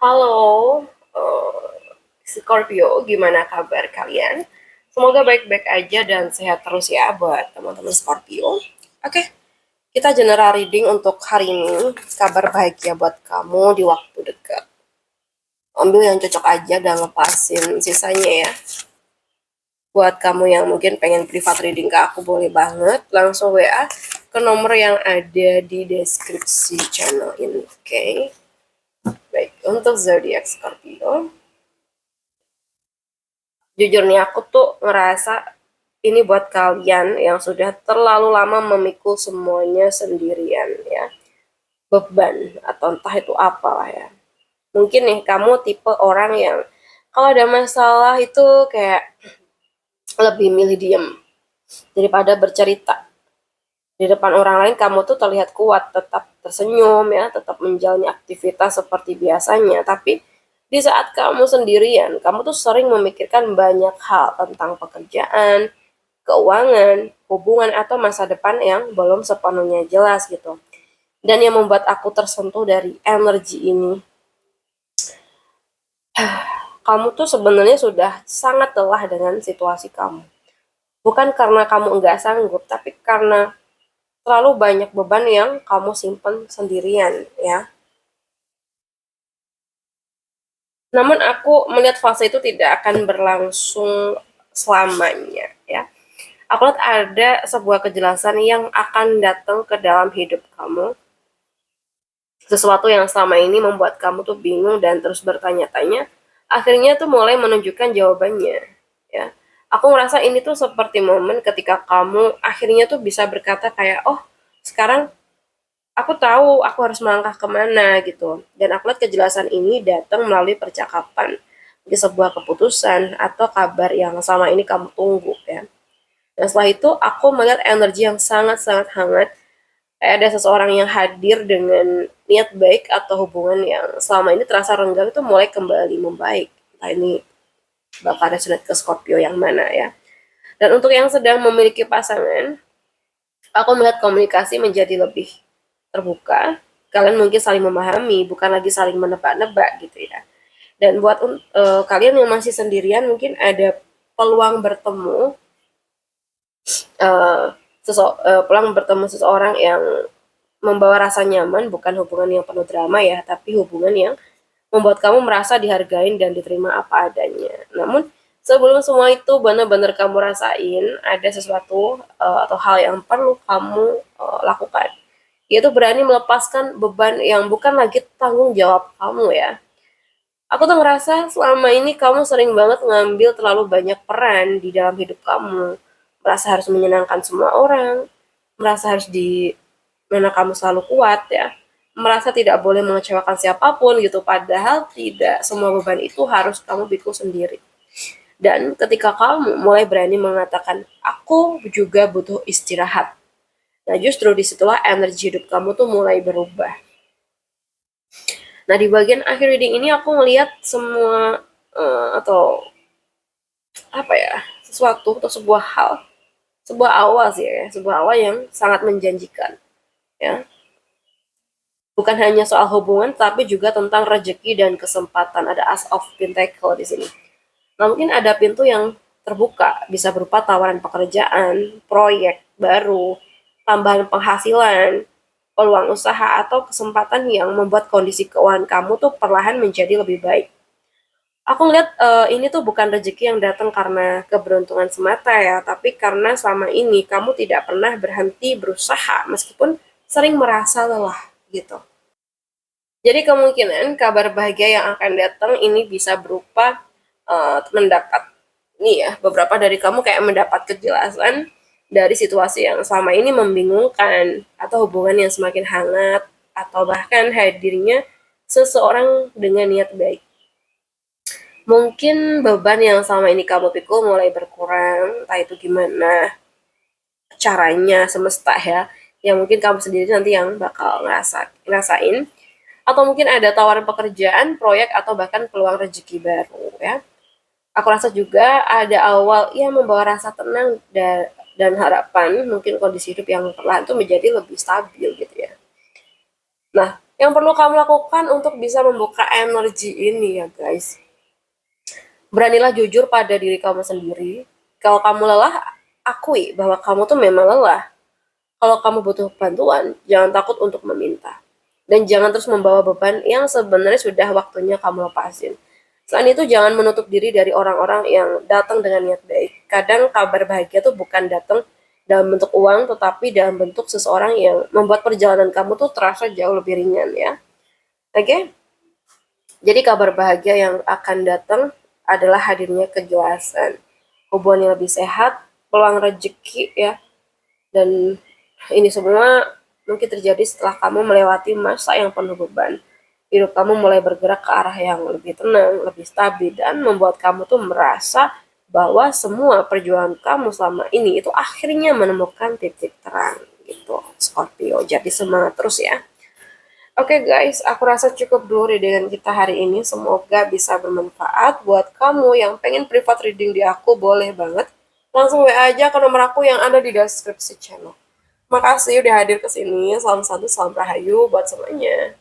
Halo, Scorpio, gimana kabar kalian? Semoga baik-baik aja dan sehat terus ya buat teman-teman Scorpio. Oke, kita general reading untuk hari ini. Kabar bahagia buat kamu di waktu dekat. Ambil yang cocok aja dan lepasin sisanya ya. Buat kamu yang mungkin pengen private reading ke aku, boleh banget langsung WA ke nomor yang ada di deskripsi channel ini. Oke. Baik, untuk zodiak Scorpio, jujur nih aku tuh ngerasa ini buat kalian yang sudah terlalu lama memikul semuanya sendirian ya. Beban atau entah itu apalah ya. Mungkin nih kamu tipe orang yang kalau ada masalah itu kayak lebih milih diem daripada bercerita. Di depan orang lain kamu tuh terlihat kuat, tetap tersenyum ya, tetap menjalani aktivitas seperti biasanya. Tapi di saat kamu sendirian, kamu tuh sering memikirkan banyak hal tentang pekerjaan, keuangan, hubungan, atau masa depan yang belum sepenuhnya jelas gitu. Dan yang membuat aku tersentuh dari energi ini, kamu tuh sebenarnya sudah sangat lelah dengan situasi kamu. Bukan karena kamu enggak sanggup, tapi karena terlalu banyak beban yang kamu simpen sendirian ya. Namun aku melihat fase itu tidak akan berlangsung selamanya ya. Aku lihat ada sebuah kejelasan yang akan datang ke dalam hidup kamu. Sesuatu yang selama ini membuat kamu tuh bingung dan terus bertanya-tanya, akhirnya tuh mulai menunjukkan jawabannya ya. Aku ngerasa ini tuh seperti momen ketika kamu akhirnya tuh bisa berkata kayak, oh sekarang aku tahu aku harus melangkah kemana gitu. Dan aku lihat kejelasan ini datang melalui percakapan di sebuah keputusan atau kabar yang selama ini kamu tunggu ya. Dan setelah itu aku melihat energi yang sangat-sangat hangat. Ada seseorang yang hadir dengan niat baik atau hubungan yang selama ini terasa renggang itu mulai kembali membaik. Nah ini bakal resonate ke Scorpio yang mana ya. Dan untuk yang sedang memiliki pasangan, aku melihat komunikasi menjadi lebih terbuka. Kalian mungkin saling memahami, bukan lagi saling menebak-nebak gitu ya. Dan buat kalian yang masih sendirian, mungkin ada peluang bertemu uh, peluang bertemu seseorang yang membawa rasa nyaman, bukan hubungan yang penuh drama ya, tapi hubungan yang membuat kamu merasa dihargain dan diterima apa adanya. Namun sebelum semua itu benar-benar kamu rasain, ada sesuatu atau hal yang perlu kamu lakukan, yaitu berani melepaskan beban yang bukan lagi tanggung jawab kamu ya. Aku tuh ngerasa selama ini kamu sering banget ngambil terlalu banyak peran di dalam hidup kamu. Merasa harus menyenangkan semua orang, merasa harus di mana kamu selalu kuat ya. Merasa tidak boleh mengecewakan siapapun gitu, padahal tidak semua beban itu harus kamu pikul sendiri. Dan ketika kamu mulai berani mengatakan, aku juga butuh istirahat. Nah justru disitulah energi hidup kamu tuh mulai berubah. Nah di bagian akhir reading ini aku melihat semua atau apa ya, sesuatu atau sebuah hal, sebuah awal sih ya, sebuah awal yang sangat menjanjikan ya. Bukan hanya soal hubungan tapi juga tentang rezeki dan kesempatan. Ada As of Pentacle di sini. Nah, mungkin ada pintu yang terbuka, bisa berupa tawaran pekerjaan, proyek baru, tambahan penghasilan, peluang usaha atau kesempatan yang membuat kondisi keuangan kamu tuh perlahan menjadi lebih baik. Aku ngeliat ini tuh bukan rezeki yang datang karena keberuntungan semata ya, tapi karena selama ini kamu tidak pernah berhenti berusaha meskipun sering merasa lelah gitu. Jadi kemungkinan kabar bahagia yang akan datang ini bisa berupa mendapat nih ya, beberapa dari kamu kayak mendapat kejelasan dari situasi yang selama ini membingungkan atau hubungan yang semakin hangat atau bahkan hadirnya seseorang dengan niat baik. Mungkin beban yang selama ini kamu pikul mulai berkurang, entah itu gimana caranya semesta ya, yang mungkin kamu sendiri nanti yang bakal ngerasain. Atau mungkin ada tawaran pekerjaan, proyek, atau bahkan peluang rezeki baru ya. Aku rasa juga ada awal yang membawa rasa tenang dan harapan, mungkin kondisi hidup yang perlahan itu menjadi lebih stabil gitu ya. Nah, Yang perlu kamu lakukan untuk bisa membuka energi ini ya guys, beranilah jujur pada diri kamu sendiri. Kalau kamu lelah, akui bahwa kamu tuh memang lelah. Kalau kamu butuh bantuan, jangan takut untuk meminta. Dan jangan terus membawa beban yang sebenarnya sudah waktunya kamu lepasin. Selain itu, jangan menutup diri dari orang-orang yang datang dengan niat baik. Kadang kabar bahagia tuh bukan datang dalam bentuk uang, tetapi dalam bentuk seseorang yang membuat perjalanan kamu tuh terasa jauh lebih ringan ya. Oke? Jadi kabar bahagia yang akan datang adalah hadirnya kejelasan, hubungan yang lebih sehat, peluang rezeki ya, dan ini semua mungkin terjadi setelah kamu melewati masa yang penuh beban. Hidup kamu mulai bergerak ke arah yang lebih tenang, lebih stabil, dan membuat kamu tuh merasa bahwa semua perjuangan kamu selama ini itu akhirnya menemukan titik terang gitu, Scorpio. Jadi semangat terus ya. Oke guys, aku rasa cukup dulu readingan kita hari ini. Semoga bisa bermanfaat buat kamu yang pengen private reading di aku, boleh banget. Langsung WA aja ke nomor aku yang ada di deskripsi channel. Makasih udah hadir ke sini. Salam satu, salam rahayu buat semuanya.